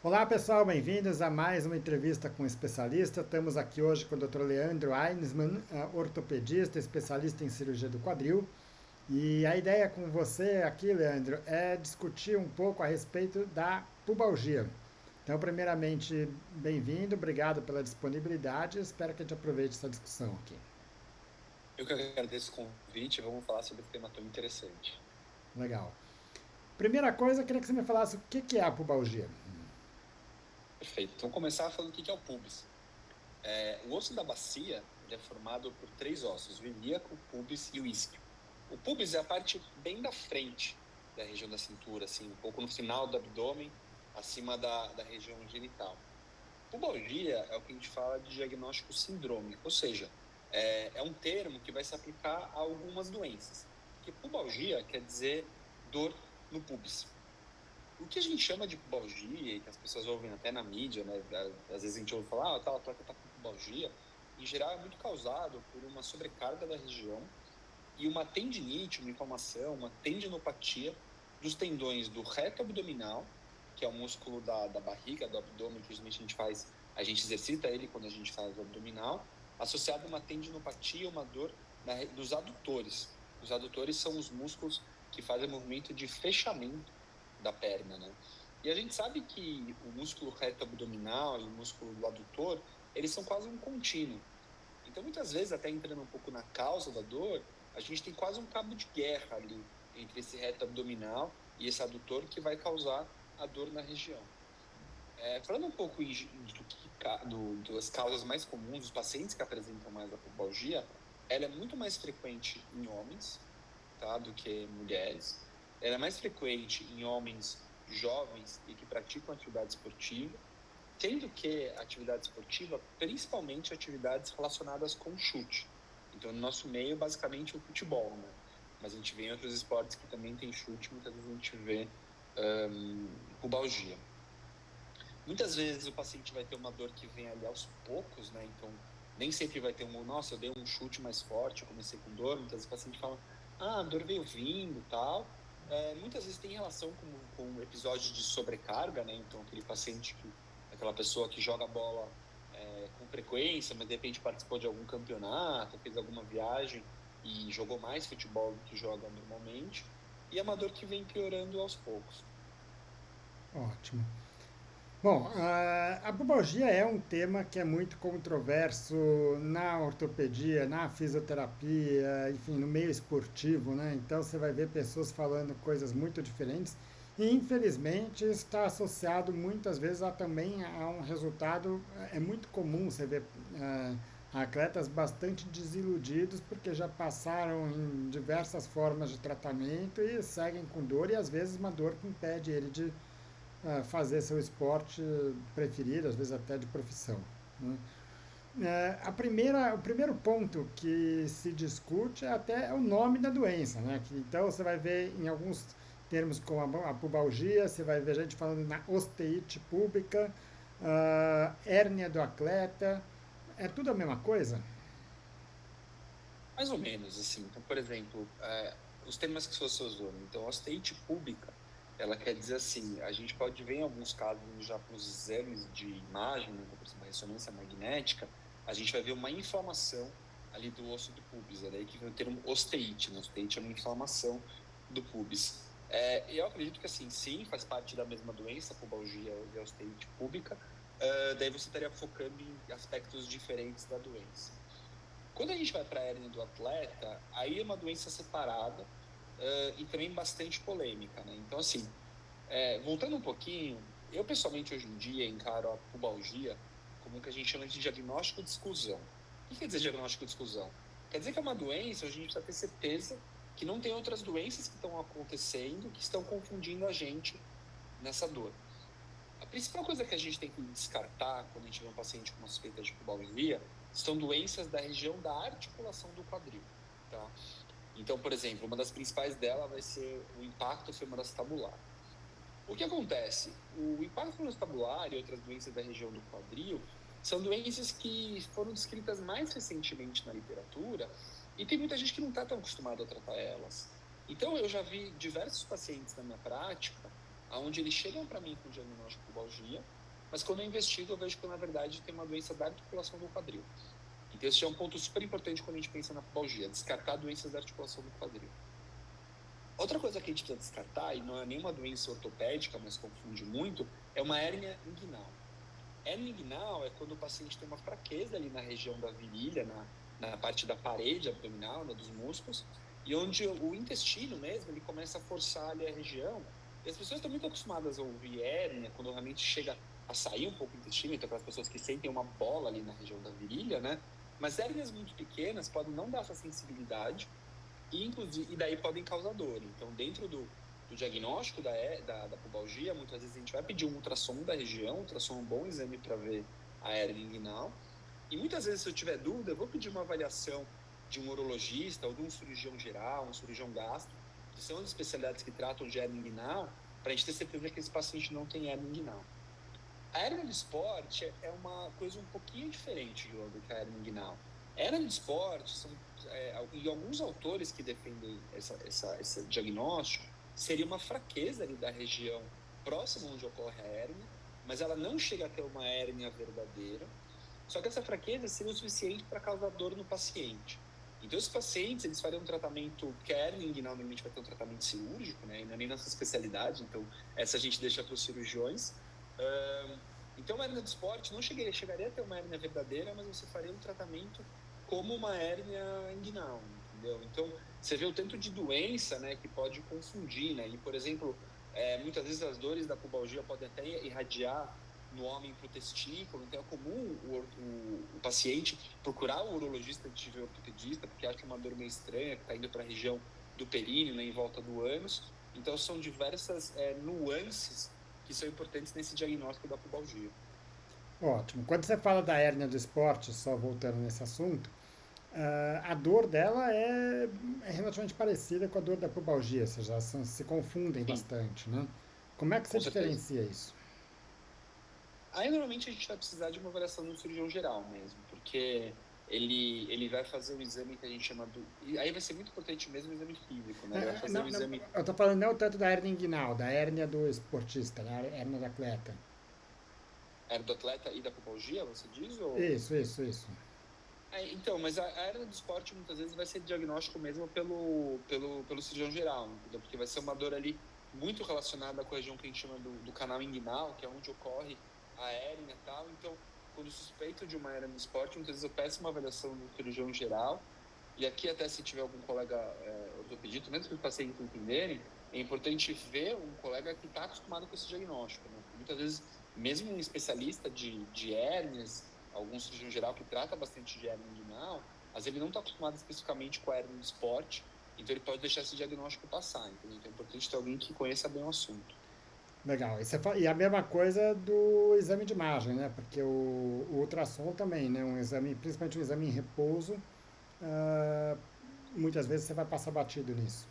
Olá pessoal, bem-vindos a mais uma entrevista com um especialista. Estamos aqui hoje com o Dr. Leandro Einsmann, ortopedista, especialista em cirurgia do quadril. E a ideia com você aqui, Leandro, é discutir um pouco a respeito da pubalgia. Então, primeiramente, bem-vindo, obrigado pela disponibilidade. Espero que a gente aproveite essa discussão aqui. Eu que agradeço o convite, vamos falar sobre esse tema tão interessante. Legal. Primeira coisa, eu queria que você me falasse o que é a pubalgia. Perfeito. Então, vamos começar falando o que é o pubis. O osso da bacia ele é formado por três ossos, o ilíaco, o pubis e o isquio. O pubis é a parte bem da frente da região da cintura, assim, um pouco no final do abdômen, acima da região genital. Pubalgia é o que a gente fala de diagnóstico sindrômico, ou seja, é um termo que vai se aplicar a algumas doenças. Porque pubalgia quer dizer dor no pubis. O que a gente chama de pubalgia, e que as pessoas ouvem até na mídia, né? Às vezes a gente ouve falar, tal atleta tá com pubalgia, em geral é muito causado por uma sobrecarga da região e uma tendinite, uma inflamação, uma tendinopatia dos tendões do reto abdominal, que é o músculo da barriga, do abdômen, que a gente exercita ele quando a gente faz o abdominal, associado a uma tendinopatia, uma dor dos adutores. Os adutores são os músculos que fazem o movimento de fechamento da perna, né? E a gente sabe que o músculo reto abdominal e o músculo do adutor, eles são quase um contínuo. Então, muitas vezes, até entrando um pouco na causa da dor, a gente tem quase um cabo de guerra ali entre esse reto abdominal e esse adutor que vai causar a dor na região. Falando um pouco das causas mais comuns, dos pacientes que apresentam mais a pubalgia, ela é muito mais frequente em homens, tá, do que mulheres. Ela é mais frequente em homens jovens e que praticam atividade esportiva, sendo que a atividade esportiva, principalmente atividades relacionadas com chute. Então, no nosso meio, basicamente o futebol, né? Mas a gente vê em outros esportes que também tem chute, muitas vezes a gente vê pubalgia. Muitas vezes o paciente vai ter uma dor que vem ali aos poucos, né? Então, nem sempre vai ter nossa, eu dei um chute mais forte, eu comecei com dor. Muitas vezes o paciente fala, a dor veio vindo, tal. Muitas vezes tem relação com episódios de sobrecarga, né? Então, aquela pessoa que joga bola com frequência, mas de repente participou de algum campeonato, fez alguma viagem e jogou mais futebol do que joga normalmente. E é uma dor que vem piorando aos poucos. Ótimo. Bom, a pubalgia é um tema que é muito controverso na ortopedia, na fisioterapia, enfim, no meio esportivo, né? Então você vai ver pessoas falando coisas muito diferentes e infelizmente está associado muitas vezes também a um resultado, é muito comum você ver atletas bastante desiludidos porque já passaram em diversas formas de tratamento e seguem com dor e às vezes uma dor que impede ele de fazer seu esporte preferido, às vezes até de profissão. Né? O primeiro ponto que se discute é até o nome da doença. Né? Então você vai ver em alguns termos como a pubalgia, você vai ver gente falando na osteite pública, hérnia do atleta. É tudo a mesma coisa? Mais ou menos, assim. Então, por exemplo, os temas que você usou. Então, a osteite pública, ela quer dizer assim, a gente pode ver em alguns casos, já nos exames de imagem, né, por exemplo, a ressonância magnética, a gente vai ver uma inflamação ali do osso do pubis. É daí que vem o termo osteite, né? Osteite é uma inflamação do pubis. E eu acredito que, assim, sim, faz parte da mesma doença, a pubalgia e a osteite pública. Daí você estaria focando em aspectos diferentes da doença. Quando a gente vai para a hérnia do atleta, aí é uma doença separada e também bastante polêmica, né? Então, assim, voltando um pouquinho, eu pessoalmente hoje em dia encaro a pubalgia como o que a gente chama de diagnóstico de exclusão. O que quer dizer diagnóstico de exclusão? Quer dizer que é uma doença onde a gente precisa ter certeza que não tem outras doenças que estão acontecendo que estão confundindo a gente nessa dor. A principal coisa que a gente tem que descartar quando a gente vê um paciente com uma suspeita de pubalgia são doenças da região da articulação do quadril, tá? Então, por exemplo, uma das principais dela vai ser o impacto femoroacetabular. O que acontece? O impacto femoroacetabular e outras doenças da região do quadril são doenças que foram descritas mais recentemente na literatura e tem muita gente que não está tão acostumada a tratar elas. Então, eu já vi diversos pacientes na minha prática onde eles chegam para mim com o diagnóstico de pubalgia, mas quando eu investigo, eu vejo que, na verdade, tem uma doença da articulação do quadril. Então, esse é um ponto super importante quando a gente pensa na pubalgia, descartar doenças da articulação do quadril. Outra coisa que a gente precisa descartar, e não é nenhuma doença ortopédica, mas confunde muito, é uma hérnia inguinal. Hérnia inguinal é quando o paciente tem uma fraqueza ali na região da virilha, na parte da parede abdominal, né, dos músculos, e onde o intestino mesmo, ele começa a forçar ali a região. E as pessoas estão muito acostumadas a ouvir hérnia, quando realmente chega a sair um pouco o intestino, então aquelas pessoas que sentem uma bola ali na região da virilha, né? Mas hérnias muito pequenas podem não dar essa sensibilidade, e daí podem causar dor. Então, dentro do diagnóstico da pubalgia, muitas vezes a gente vai pedir um ultrassom da região. O ultrassom é um bom exame para ver a hérnia inguinal. E muitas vezes, se eu tiver dúvida, eu vou pedir uma avaliação de um urologista ou de um cirurgião geral, um cirurgião gastro, que são as especialidades que tratam de hérnia inguinal, para a gente ter certeza que esse paciente não tem hérnia inguinal. A hérnia de esporte é uma coisa um pouquinho diferente, João, do que a hérnia inguinal. A hérnia de esporte, e alguns autores que defendem esse diagnóstico, seria uma fraqueza ali da região próxima onde ocorre a hérnia, mas ela não chega a ter uma hérnia verdadeira, só que essa fraqueza seria o suficiente para causar dor no paciente. Então, os pacientes, eles fariam um tratamento, que a hérnia inguinal normalmente vai ter um tratamento cirúrgico, né? E não é nem nossa especialidade, então essa a gente deixa para os cirurgiões. Então, uma hérnia de esporte não chegaria a ter uma hérnia verdadeira, mas você faria um tratamento como uma hérnia inguinal, entendeu? Então, você vê o tanto de doença, né, que pode confundir, né? E, por exemplo, muitas vezes as dores da pubalgia podem até irradiar no homem para o testículo. Então, é comum o paciente procurar o urologista antes de ver o ortopedista, porque acha uma dor meio estranha, que está indo para a região do períneo, né, em volta do ânus. Então, são diversas nuances que são importantes nesse diagnóstico da pubalgia. Ótimo. Quando você fala da hérnia do esporte, só voltando nesse assunto, a dor dela é relativamente parecida com a dor da pubalgia, ou seja, elas se confundem Sim, bastante, né? Como é que você com certeza. diferencia isso? Aí, normalmente, a gente vai precisar de uma avaliação de um cirurgião geral mesmo, porque ele vai fazer um exame que a gente chama do... E aí vai ser muito importante mesmo o exame físico, né? Ele vai fazer Não, um exame eu estou falando não tanto da hérnia inguinal, da hérnia do esportista, da hérnia do atleta. do atleta e da pubalgia, você diz? Ou... Isso. Então, mas a hérnia do esporte muitas vezes vai ser diagnóstico mesmo pelo cirurgião geral, entendeu? Porque vai ser uma dor ali muito relacionada com a região que a gente chama do canal inguinal, que é onde ocorre a hérnia e tal. Então, quando suspeito de uma hérnia do esporte, muitas vezes eu peço uma avaliação do cirurgião geral. E aqui, até se tiver algum colega ortopedista, mesmo que os pacientes entenderem, é importante ver um colega que está acostumado com esse diagnóstico, né? Muitas vezes, mesmo um especialista de hérnias, algum cirurgião geral que trata bastante de hérnia inguinal, às vezes ele não está acostumado especificamente com a hérnia do esporte, então ele pode deixar esse diagnóstico passar. Entendeu? Então é importante ter alguém que conheça bem o assunto. Legal. E a mesma coisa do exame de imagem, né? Porque o ultrassom também, né? Um exame, principalmente um exame em repouso, ah, muitas vezes você vai passar batido nisso.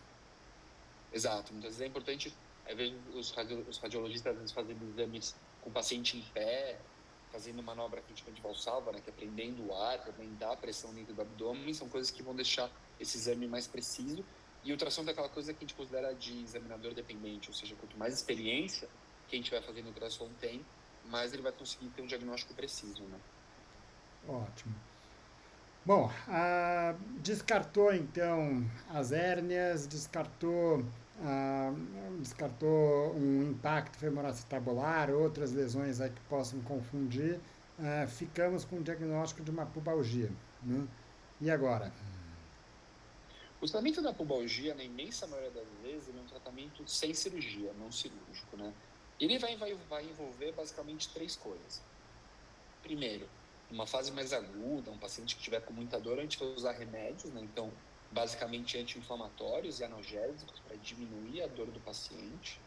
Exato. Muitas vezes é importante, às vezes, os radiologistas às vezes fazendo exames com o paciente em pé, fazendo manobra que a gente chama de Valsalva, né, que é prendendo o ar, para aumentar a pressão dentro do abdômen, são coisas que vão deixar esse exame mais preciso. E o ultrassom é aquela coisa que a gente considera de examinador dependente, ou seja, quanto mais experiência que a gente vai fazendo no ultrassom tem, mais ele vai conseguir ter um diagnóstico preciso, né? Ótimo. Bom, descartou então as hérnias, ah, descartou um impacto femoroacetabular, outras lesões aí que possam confundir. Ficamos com o diagnóstico de uma pubalgia, né? E agora? O tratamento da pubalgia, na imensa maioria das vezes, ele é um tratamento sem cirurgia, não cirúrgico, né? Ele vai envolver basicamente três coisas. Primeiro, uma fase mais aguda, um paciente que tiver com muita dor, a gente vai usar remédios, né? Então, basicamente anti-inflamatórios e analgésicos para diminuir a dor do paciente.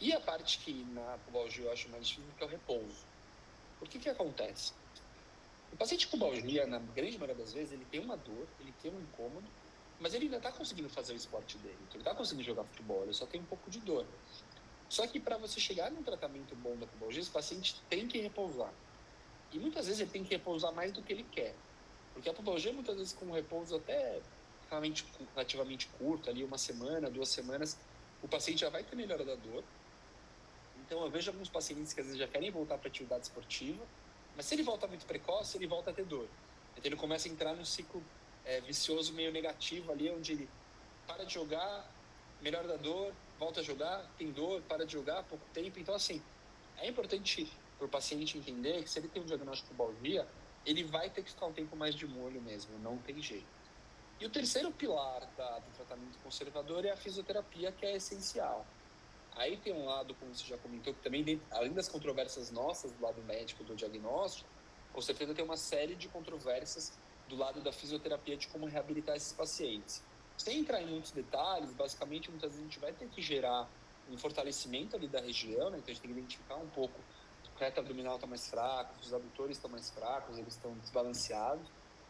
E a parte que na pubalgia eu acho mais difícil, que é o repouso. Por que acontece? O paciente com pubalgia, na grande maioria das vezes, ele tem uma dor, ele tem um incômodo, mas ele ainda está conseguindo fazer o esporte dele. Então, ele está conseguindo jogar futebol, ele só tem um pouco de dor. Só que para você chegar num tratamento bom da pubalgia, esse paciente tem que repousar. E muitas vezes ele tem que repousar mais do que ele quer. Porque a pubalgia, muitas vezes, com um repouso até relativamente curto, ali 1 semana, 2 semanas, o paciente já vai ter melhora da dor, Então, eu vejo alguns pacientes que às vezes já querem voltar para a atividade esportiva, mas se ele volta muito precoce, ele volta a ter dor. Então, ele começa a entrar num ciclo vicioso meio negativo ali, onde ele para de jogar, melhora da dor, volta a jogar, tem dor, para de jogar, pouco tempo. Então, assim, é importante para o paciente entender que se ele tem um diagnóstico de pubalgia, ele vai ter que ficar um tempo mais de molho mesmo, não tem jeito. E o terceiro pilar do tratamento conservador é a fisioterapia, que é essencial. Aí tem um lado, como você já comentou, que também, além das controvérsias nossas do lado médico do diagnóstico, com certeza tem uma série de controvérsias do lado da fisioterapia de como reabilitar esses pacientes. Sem entrar em muitos detalhes, basicamente, muitas vezes a gente vai ter que gerar um fortalecimento ali da região, né? Então a gente tem que identificar um pouco se o reto abdominal está mais fraco, se os adutores estão mais fracos, eles estão desbalanceados.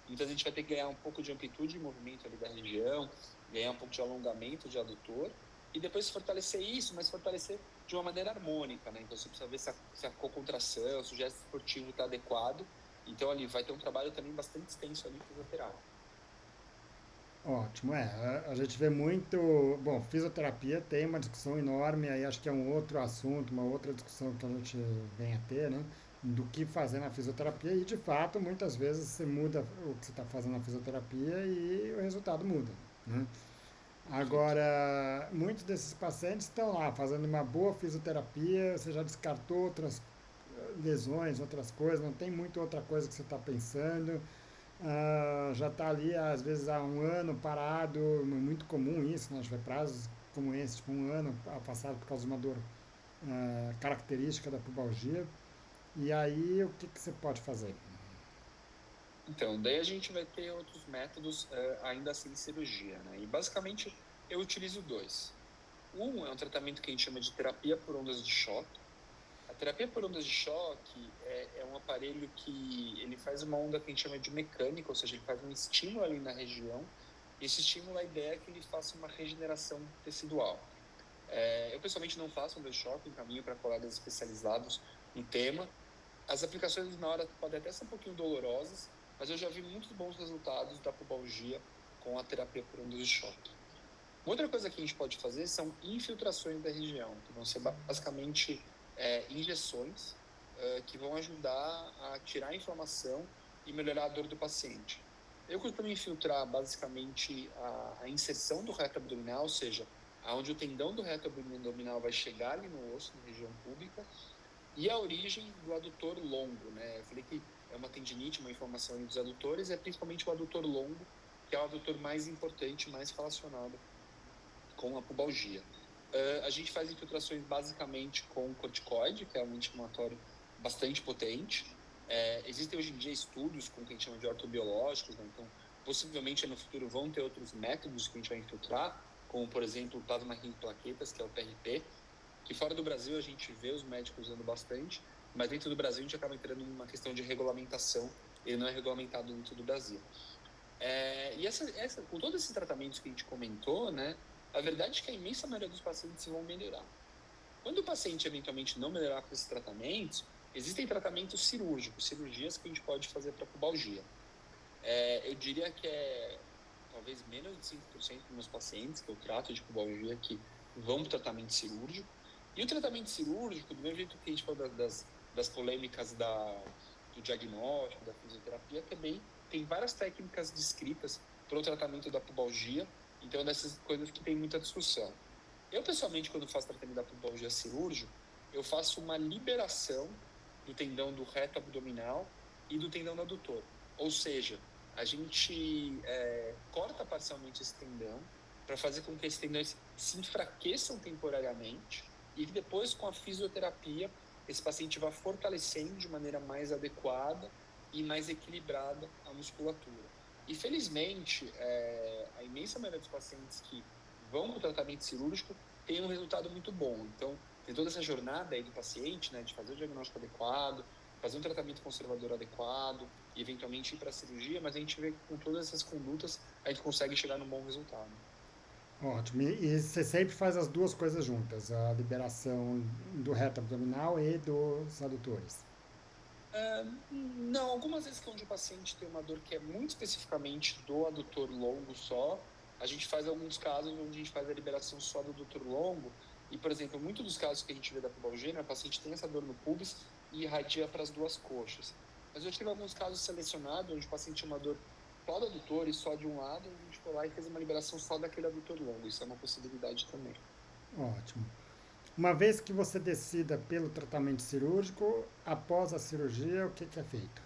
Muitas vezes a gente vai ter que ganhar um pouco de amplitude de movimento ali da região, ganhar um pouco de alongamento de adutor, e depois fortalecer isso, mas fortalecer de uma maneira harmônica, né? Então você precisa ver se a cocontração, se o gesto esportivo está adequado. Então ali vai ter um trabalho também bastante extenso ali fisioterápico. Ótimo, a gente vê muito, bom, fisioterapia tem uma discussão enorme, aí acho que é um outro assunto, uma outra discussão que a gente vem a ter, né, do que fazer na fisioterapia e de fato muitas vezes você muda o que você está fazendo na fisioterapia e o resultado muda, né? Perfeito. Agora, muitos desses pacientes estão lá fazendo uma boa fisioterapia, você já descartou outras lesões, outras coisas, não tem muito outra coisa que você está pensando, já está ali, às vezes, há um ano parado, muito comum isso, nós tivemos prazos como esse, tipo um ano afastado por causa de uma dor característica da pubalgia. E aí, o que você pode fazer? Então, daí a gente vai ter outros métodos ainda sem cirurgia, né? E basicamente eu utilizo dois. Um é um tratamento que a gente chama de terapia por ondas de choque. A terapia por ondas de choque é um aparelho que ele faz uma onda que a gente chama de mecânica, ou seja, ele faz um estímulo ali na região. E esse estímulo, a ideia é que ele faça uma regeneração tecidual. Eu pessoalmente não faço ondas de choque, encaminho para colegas especializados no tema. As aplicações na hora podem até ser um pouquinho dolorosas, mas eu já vi muitos bons resultados da pubalgia com a terapia por ondas de choque. Uma outra coisa que a gente pode fazer são infiltrações da região, que vão ser basicamente injeções que vão ajudar a tirar a inflamação e melhorar a dor do paciente. Eu costumo infiltrar basicamente a inserção do reto abdominal, ou seja, aonde o tendão do reto abdominal vai chegar ali no osso, na região pública, e a origem do adutor longo, né? Eu falei que é uma tendinite, uma inflamação ali dos adutores, é principalmente o adutor longo, que é o adutor mais importante, mais relacionado com a pubalgia. A gente faz infiltrações basicamente com corticoide, que é um anti-inflamatório bastante potente. Existem hoje em dia estudos com o que a gente chama de ortobiológicos, né? Então possivelmente no futuro vão ter outros métodos que a gente vai infiltrar, como por exemplo o plasma rico plaquetas, que é o PRP, que fora do Brasil a gente vê os médicos usando bastante, mas dentro do Brasil a gente acaba entrando numa questão de regulamentação, ele não é regulamentado dentro do Brasil. Com todos esses tratamentos que a gente comentou, né, a verdade é que a imensa maioria dos pacientes vão melhorar. Quando o paciente eventualmente não melhorar com esses tratamentos, existem tratamentos cirúrgicos, cirurgias que a gente pode fazer para pubalgia. Eu diria que talvez menos de 5% dos meus pacientes que eu trato de pubalgia que vão para o tratamento cirúrgico. E o tratamento cirúrgico, do mesmo jeito que a gente falou das polêmicas do diagnóstico, da fisioterapia, também tem várias técnicas descritas para o tratamento da pubalgia. Então, dessas coisas que tem muita discussão. Eu, pessoalmente, quando faço tratamento da pubalgia cirúrgico, eu faço uma liberação do tendão do reto abdominal e do tendão do adutor. Ou seja, a gente corta parcialmente esse tendão para fazer com que esses tendões se enfraqueçam temporariamente e que depois, com a fisioterapia, esse paciente vá fortalecendo de maneira mais adequada e mais equilibrada a musculatura. E, felizmente, a imensa maioria dos pacientes que vão para o tratamento cirúrgico tem um resultado muito bom. Então, tem toda essa jornada aí do paciente, né, de fazer o diagnóstico adequado, fazer um tratamento conservador adequado e, eventualmente, ir para a cirurgia, mas a gente vê que com todas essas condutas a gente consegue chegar num bom resultado. Ótimo. E você sempre faz as duas coisas juntas, a liberação do reto abdominal e dos adutores. Não, algumas vezes que onde o paciente tem uma dor que é muito especificamente do adutor longo só, a gente faz alguns casos onde a gente faz a liberação só do adutor longo, E, por exemplo, muitos dos casos que a gente vê da pubalgia, a paciente tem essa dor no pubis e irradia para as duas coxas. Mas eu tive alguns casos selecionados onde o paciente tinha uma dor só do adutor e só de um lado, e a gente foi lá e fez uma liberação só daquele adutor longo. Isso é uma possibilidade também. Ótimo. Uma vez que você decida pelo tratamento cirúrgico, após a cirurgia, o que é feito?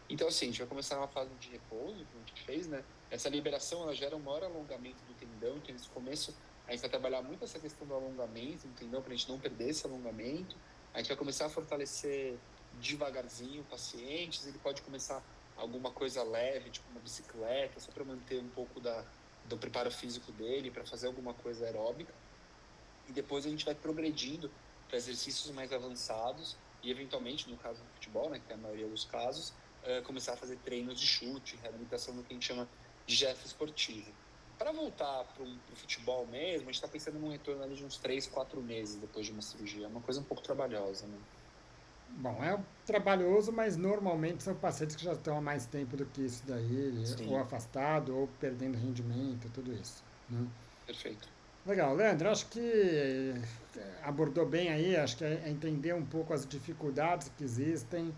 Então, assim, a gente vai começar uma fase de repouso, como a gente fez, né? Essa liberação, ela gera um maior alongamento do tendão, então nesse começo a gente vai trabalhar muito essa questão do alongamento do tendão, para a gente não perder esse alongamento. A gente vai começar a fortalecer devagarzinho pacientes, ele pode começar alguma coisa leve, tipo uma bicicleta, só para manter um pouco do preparo físico dele, para fazer alguma coisa aeróbica. E depois a gente vai progredindo para exercícios mais avançados e, eventualmente, no caso do futebol, né, que é a maioria dos casos, começar a fazer treinos de chute, reabilitação do que a gente chama de gesto esportivo. Para voltar para o futebol mesmo, a gente está pensando num retorno ali de uns 3, 4 meses depois de uma cirurgia. É uma coisa um pouco trabalhosa, né? Bom, é trabalhoso, mas normalmente são pacientes que já estão há mais tempo do que isso daí, ou Sim, afastado, ou perdendo rendimento, tudo isso, né? perfeito. Legal, Leandro, acho que abordou bem aí, acho que é entender um pouco as dificuldades que existem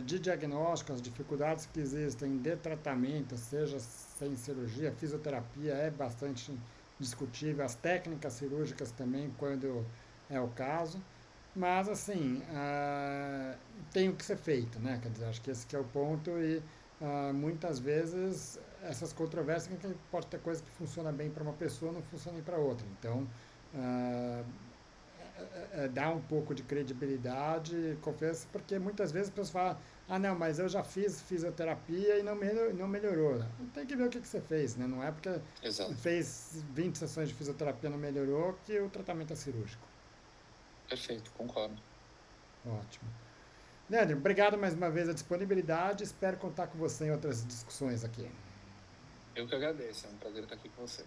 de diagnóstico, as dificuldades que existem de tratamento, seja sem cirurgia, fisioterapia é bastante discutível, as técnicas cirúrgicas também, quando é o caso, mas assim, tem o que ser feito, né? Quer dizer, acho que esse que é o ponto e muitas vezes essas controvérsias que pode ter coisa que funciona bem para uma pessoa não funciona para outra. Então, ah, dá um pouco de credibilidade, confiança, porque muitas vezes as pessoas falam, ah não, mas eu já fiz fisioterapia e não melhorou. Tem que ver o que você fez, né? Não é porque Exato. fez 20 sessões de fisioterapia e não melhorou que o tratamento é cirúrgico. Perfeito, concordo. Ótimo. Leandro, obrigado mais uma vez a disponibilidade. Espero contar com você em outras discussões aqui. Eu que agradeço, é um prazer estar aqui com você.